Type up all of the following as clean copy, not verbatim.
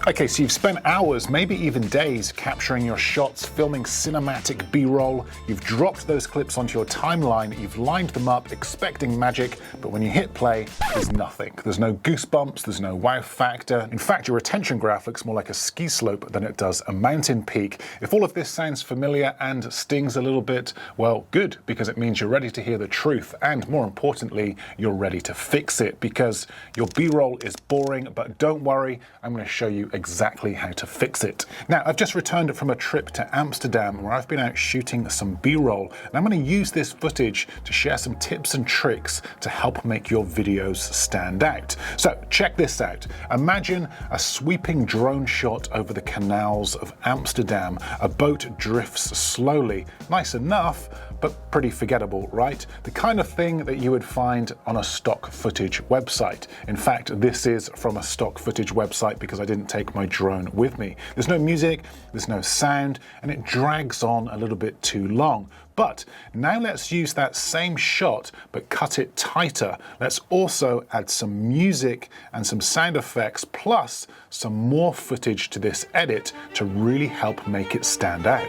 Okay, so you've spent hours, maybe even days, capturing your shots, filming cinematic B-roll. You've dropped those clips onto your timeline, you've lined them up expecting magic, but when you hit play, there's nothing. There's no goosebumps, there's no wow factor. In fact, your retention graph looks more like a ski slope than it does a mountain peak. If all of this sounds familiar and stings a little bit, well, good, because it means you're ready to hear the truth, and more importantly, you're ready to fix it, because your B-roll is boring, but don't worry, I'm going to show you exactly how to fix it. Now, I've just returned from a trip to Amsterdam where I've been out shooting some B-roll, and I'm going to use this footage to share some tips and tricks to help make your videos stand out. So check this out. Imagine a sweeping drone shot over the canals of Amsterdam. A boat drifts slowly. Nice enough, but pretty forgettable, right? The kind of thing that you would find on a stock footage website. In fact, this is from a stock footage website because I didn't take my drone with me. There's no music, there's no sound, and it drags on a little bit too long. But now let's use that same shot, but cut it tighter. Let's also add some music and some sound effects, plus some more footage to this edit to really help make it stand out.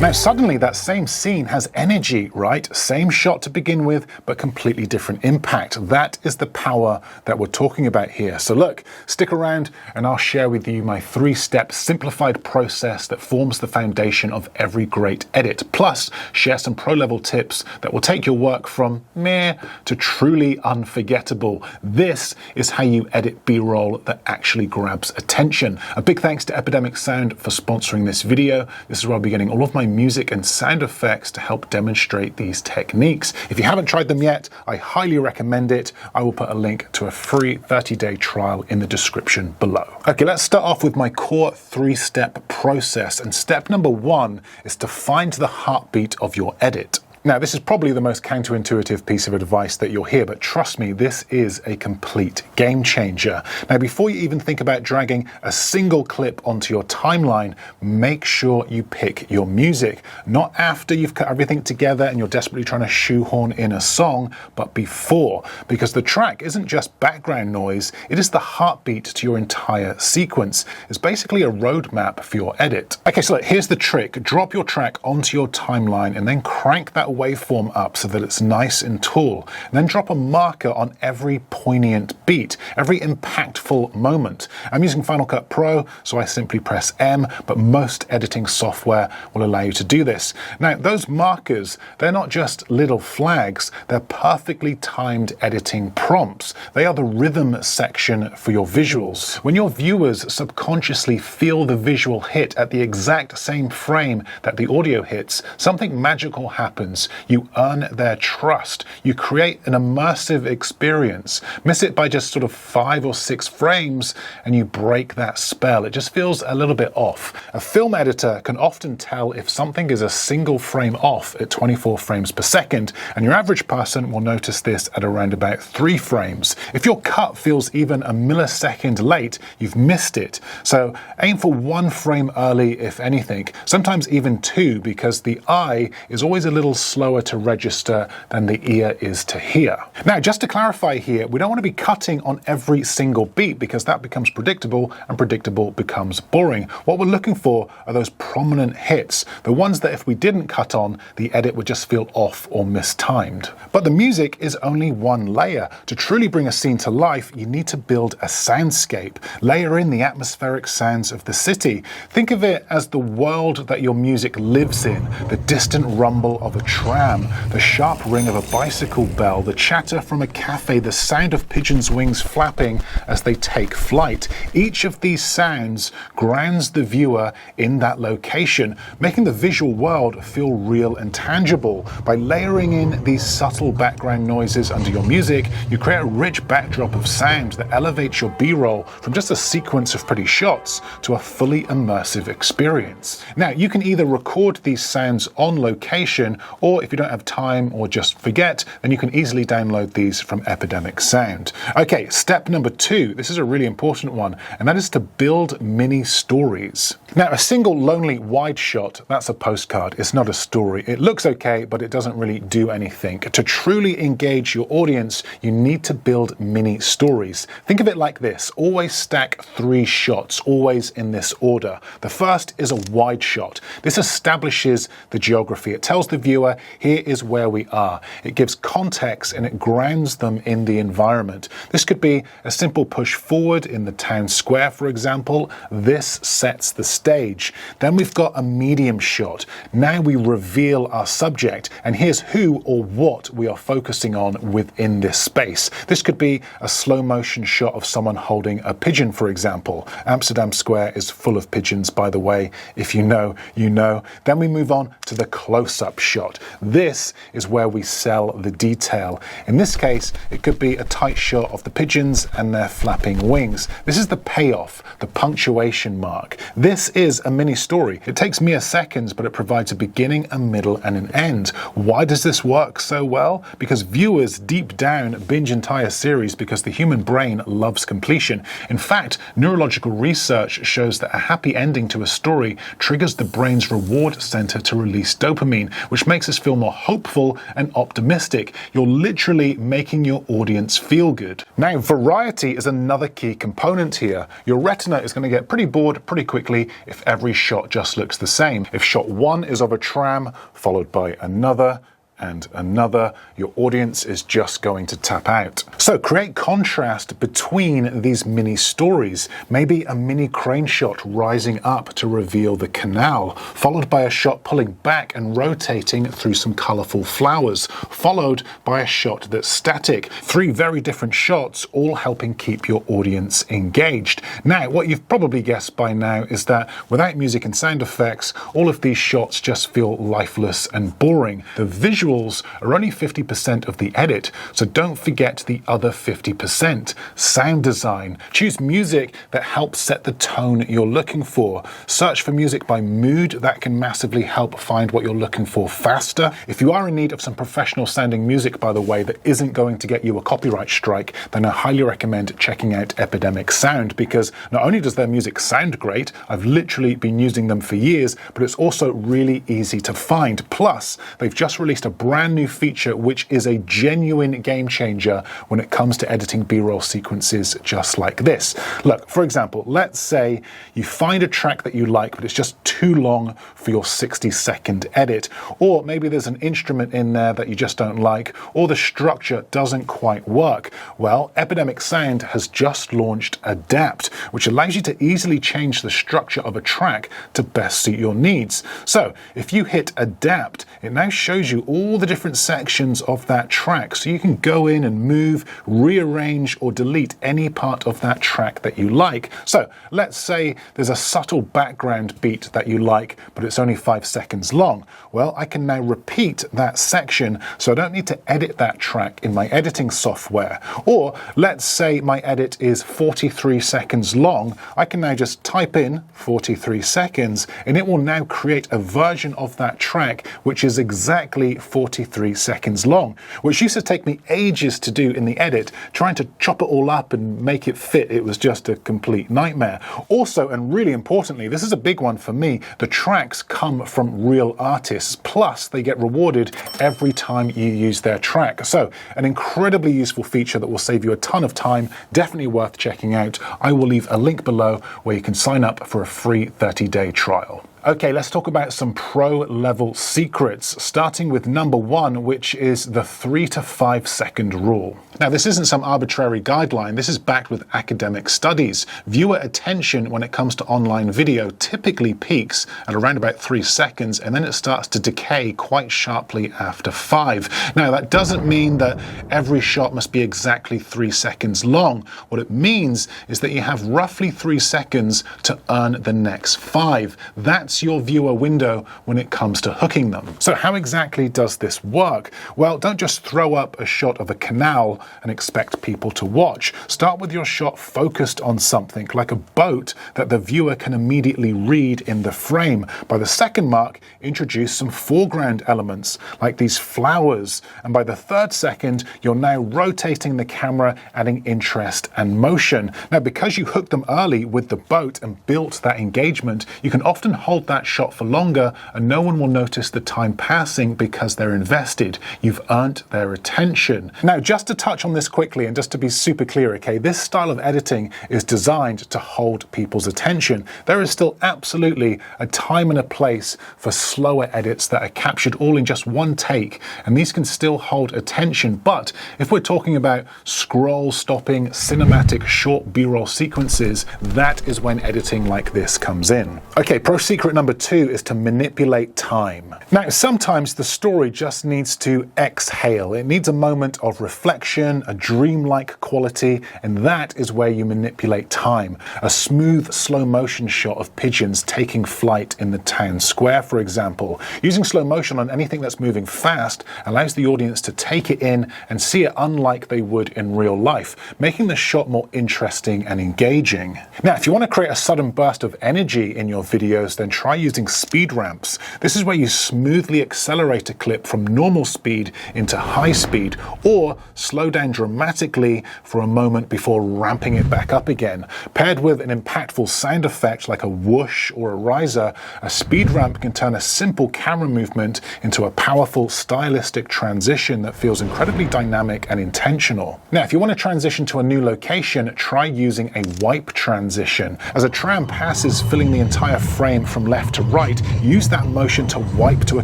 Now suddenly that same scene has energy, right? Same shot to begin with, but completely different impact. That is the power that we're talking about here. So look, stick around and I'll share with you my 3-step simplified process that forms the foundation of every great edit. Plus, share some pro-level tips that will take your work from meh to truly unforgettable. This is how you edit B-roll that actually grabs attention. A big thanks to Epidemic Sound for sponsoring this video. This is where I'll be getting all of my music and sound effects to help demonstrate these techniques. If you haven't tried them yet, I highly recommend it. I will put a link to a free 30-day trial in the description below. Okay, let's start off with my core 3-step process. And step number 1 is to find the heartbeat of your edit. Now, this is probably the most counterintuitive piece of advice that you'll hear, but trust me, this is a complete game changer. Now, before you even think about dragging a single clip onto your timeline, make sure you pick your music. Not after you've cut everything together and you're desperately trying to shoehorn in a song, but before, because the track isn't just background noise, it is the heartbeat to your entire sequence. It's basically a roadmap for your edit. Okay, so look, here's the trick. Drop your track onto your timeline and then crank that waveform up so that it's nice and tall. And then drop a marker on every poignant beat, every impactful moment. I'm using Final Cut Pro, so I simply press M, but most editing software will allow you to do this. Now, those markers, they're not just little flags, they're perfectly timed editing prompts. They are the rhythm section for your visuals. When your viewers subconsciously feel the visual hit at the exact same frame that the audio hits, something magical happens. You earn their trust. You create an immersive experience. Miss it by just sort of 5 or 6 frames and you break that spell. It just feels a little bit off. A film editor can often tell if something is a single frame off at 24 frames per second, and your average person will notice this at around about 3 frames. If your cut feels even a millisecond late, you've missed it. So aim for 1 frame early, if anything, sometimes even 2, because the eye is always a little slower to register than the ear is to hear. Now, just to clarify here, we don't want to be cutting on every single beat because that becomes predictable and predictable becomes boring. What we're looking for are those prominent hits, the ones that if we didn't cut on, the edit would just feel off or mistimed. But the music is only one layer. To truly bring a scene to life, you need to build a soundscape. Layer in the atmospheric sounds of the city. Think of it as the world that your music lives in, the distant rumble of a tram, the sharp ring of a bicycle bell, the chatter from a cafe, the sound of pigeons' wings flapping as they take flight. Each of these sounds grounds the viewer in that location, making the visual world feel real and tangible. By layering in these subtle background noises under your music, you create a rich backdrop of sound that elevates your B-roll from just a sequence of pretty shots to a fully immersive experience. Now, you can either record these sounds on location or Or if you don't have time or just forget, then you can easily download these from Epidemic Sound. Okay, step number 2. This is a really important one, and that is to build mini stories. Now, a single lonely wide shot, that's a postcard. It's not a story. It looks okay, but it doesn't really do anything. To truly engage your audience, you need to build mini stories. Think of it like this. Always stack 3 shots, always in this order. The first is a wide shot. This establishes the geography. It tells the viewer, here is where we are. It gives context and it grounds them in the environment. This could be a simple push forward in the town square, for example. This sets the stage. Then we've got a medium shot. Now we reveal our subject, and here's who or what we are focusing on within this space. This could be a slow motion shot of someone holding a pigeon, for example. Amsterdam Square is full of pigeons, by the way. If you know, you know. Then we move on to the close-up shot. This is where we sell the detail. In this case, it could be a tight shot of the pigeons and their flapping wings. This is the payoff, the punctuation mark. This is a mini story. It takes mere seconds, but it provides a beginning, a middle, and an end. Why does this work so well? Because viewers deep down binge entire series because the human brain loves completion. In fact, neurological research shows that a happy ending to a story triggers the brain's reward center to release dopamine, which makes us feel more hopeful and optimistic. You're literally making your audience feel good. Now, variety is another key component here. Your retina is going to get pretty bored pretty quickly if every shot just looks the same. If shot 1 is of a tram, followed by another, and another, your audience is just going to tap out. So create contrast between these mini stories. Maybe a mini crane shot rising up to reveal the canal, followed by a shot pulling back and rotating through some colorful flowers, followed by a shot that's static. 3 very different shots, all helping keep your audience engaged. Now, what you've probably guessed by now is that without music and sound effects, all of these shots just feel lifeless and boring. The visuals are only 50% of the edit, so don't forget the other 50%. Sound design. Choose music that helps set the tone you're looking for. Search for music by mood. That can massively help find what you're looking for faster. If you are in need of some professional sounding music, by the way, that isn't going to get you a copyright strike, then I highly recommend checking out Epidemic Sound, because not only does their music sound great, I've literally been using them for years, but it's also really easy to find. Plus, they've just released a brand new feature which is a genuine game changer when it comes to editing B-roll sequences just like this. Look, for example, let's say you find a track that you like, but it's just too long for your 60-second edit. Or maybe there's an instrument in there that you just don't like, or the structure doesn't quite work. Well, Epidemic Sound has just launched Adapt, which allows you to easily change the structure of a track to best suit your needs. So if you hit Adapt, it now shows you all the different sections of that track, so you can go in and move, rearrange, or delete any part of that track that you like. So let's say there's a subtle background beat that you like, but it's only 5 seconds long. Well, I can now repeat that section, so I don't need to edit that track in my editing software. Or let's say my edit is 43 seconds long. I can now just type in 43 seconds, and it will now create a version of that track which is exactly 43 seconds long, which used to take me ages to do in the edit. Trying to chop it all up and make it fit, it was just a complete nightmare. Also, and really importantly, this is a big one for me, the tracks come from real artists, plus they get rewarded every time you use their track. So an incredibly useful feature that will save you a ton of time, definitely worth checking out. I will leave a link below where you can sign up for a free 30-day trial. Okay, let's talk about some pro-level secrets, starting with number 1, which is the 3 to 5 second rule. Now, this isn't some arbitrary guideline. This is backed with academic studies. Viewer attention when it comes to online video typically peaks at around about 3 seconds, and then it starts to decay quite sharply after 5. Now, that doesn't mean that every shot must be exactly 3 seconds long. What it means is that you have roughly 3 seconds to earn the next 5. That's that's your viewer window when it comes to hooking them. So how exactly does this work? Well, don't just throw up a shot of a canal and expect people to watch. Start with your shot focused on something like a boat that the viewer can immediately read in the frame. By the second mark, introduce some foreground elements like these flowers, and by the third second, you're now rotating the camera, adding interest and motion. Now, because you hooked them early with the boat and built that engagement, you can often hold that shot for longer and no one will notice the time passing because they're invested. You've earned their attention. Now, just to touch on this quickly and just to be super clear, okay, this style of editing is designed to hold people's attention. There is still absolutely a time and a place for slower edits that are captured all in just one take, and these can still hold attention. But if we're talking about scroll stopping, cinematic short B-roll sequences, that is when editing like this comes in. Okay, pro secret number 2 is to manipulate time. Now, sometimes the story just needs to exhale. It needs a moment of reflection, a dreamlike quality, and that is where you manipulate time. A smooth slow motion shot of pigeons taking flight in the town square, for example. Using slow motion on anything that's moving fast allows the audience to take it in and see it unlike they would in real life, making the shot more interesting and engaging. Now, if you want to create a sudden burst of energy in your videos, then try using speed ramps. This is where you smoothly accelerate a clip from normal speed into high speed, or slow down dramatically for a moment before ramping it back up again. Paired with an impactful sound effect like a whoosh or a riser, a speed ramp can turn a simple camera movement into a powerful stylistic transition that feels incredibly dynamic and intentional. Now, if you want to transition to a new location, try using a wipe transition. As a tram passes, filling the entire frame from left to right, use that motion to wipe to a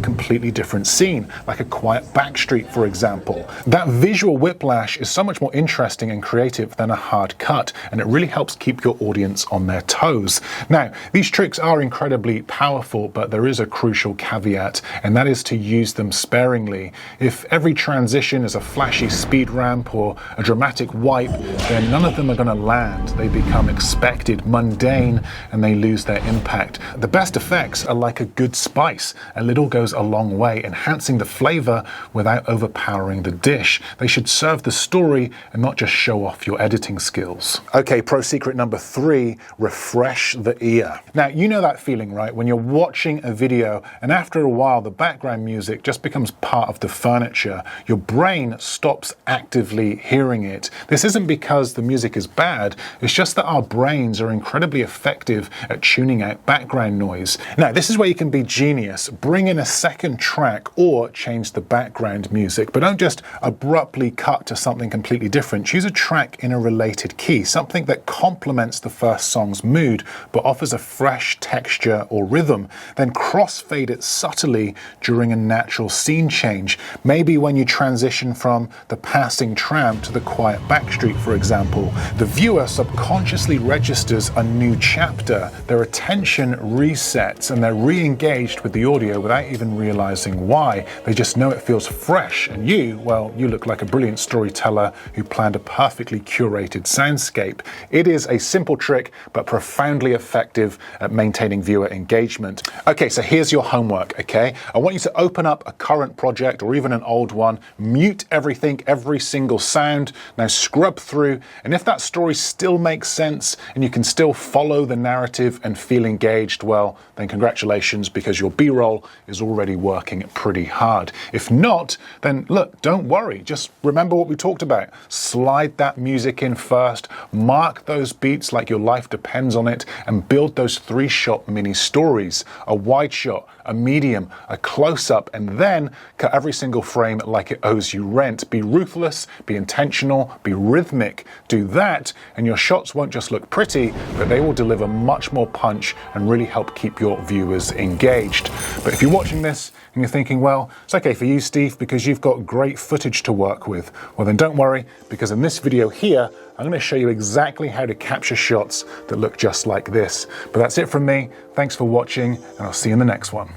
completely different scene, like a quiet backstreet, for example. That visual whiplash is so much more interesting and creative than a hard cut, and it really helps keep your audience on their toes. Now, these tricks are incredibly powerful, but there is a crucial caveat, and that is to use them sparingly. If every transition is a flashy speed ramp or a dramatic wipe, then none of them are going to land. They become expected, mundane, and they lose their impact. The best effects are like a good spice. A little goes a long way, enhancing the flavor without overpowering the dish. They should serve the story and not just show off your editing skills. Okay, pro secret number 3, refresh the ear. Now, you know that feeling, right? When you're watching a video and after a while the background music just becomes part of the furniture. Your brain stops actively hearing it. This isn't because the music is bad, it's just that our brains are incredibly effective at tuning out background noise. Now, this is where you can be genius. Bring in a second track or change the background music, but don't just abruptly cut to something completely different. Choose a track in a related key, something that complements the first song's mood but offers a fresh texture or rhythm. Then crossfade it subtly during a natural scene change. Maybe when you transition from the passing tram to the quiet backstreet, for example. The viewer subconsciously registers a new chapter. Their attention resets and they're re-engaged with the audio without even realizing why. They just know it feels fresh, and you, well, you look like a brilliant storyteller who planned a perfectly curated soundscape. It is a simple trick, but profoundly effective at maintaining viewer engagement. Okay, so here's your homework, okay? I want you to open up a current project or even an old one, mute everything, every single sound, now scrub through, and if that story still makes sense and you can still follow the narrative and feel engaged, well, then congratulations, because your B-roll is already working pretty hard. If not, then look, don't worry. Just remember what we talked about. Slide that music in first, mark those beats like your life depends on it, and build those 3-shot mini stories. A wide shot, a medium, a close-up, and then cut every single frame like it owes you rent. Be ruthless, be intentional, be rhythmic. Do that, and your shots won't just look pretty, but they will deliver much more punch and really help keep your viewers engaged. But if you're watching this and you're thinking, well, it's okay for you, Steve, because you've got great footage to work with, well then don't worry, because in this video here, I'm going to show you exactly how to capture shots that look just like this. But that's it from me. Thanks for watching, and I'll see you in the next one.